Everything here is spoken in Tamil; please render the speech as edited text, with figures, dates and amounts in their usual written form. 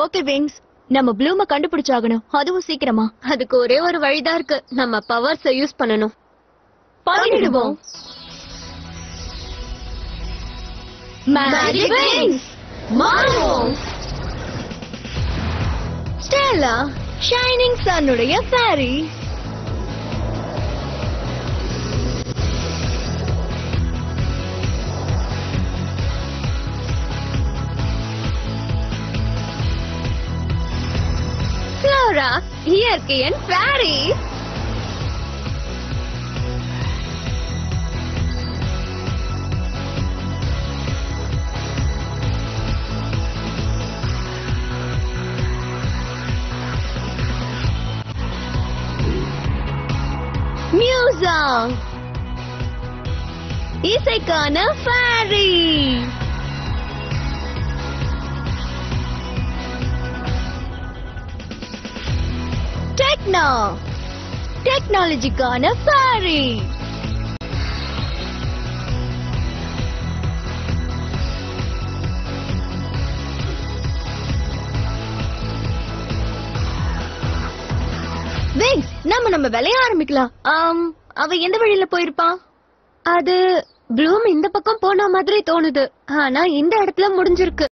ஓகே விங்ஸ், நம்ம ப்ளூம கண்டுபிடிச்சாகணும், அதுவும் சீக்கிரமா. அதுக்கு ஒரே ஒரு வழிதான் இருக்கு, நம்ம பவர்ஸ யூஸ் பண்ணணும். பண்ணிடுவோம். மேஜிக் விங்ஸ் மாறுவோம். ஸ்டெல்லா ஷைனிங் சன்னுடைய ஃபேரி. ஃப்ளோரா இயற்கையின் ஃபேரி. மியூசா இசைக்கான ஃபேரி. டெக்னோ டெக்னாலஜிக்கான ஃபேரி. விங்ஸ், நம்ம விளைய ஆரம்பிக்கலாம். அவ எந்த வழியில போயிருப்பா? அது ப்ளூம் இந்த பக்கம் போன மாதிரி தோணுது, ஆனா இந்த இடத்துல முடிஞ்சிருக்கு.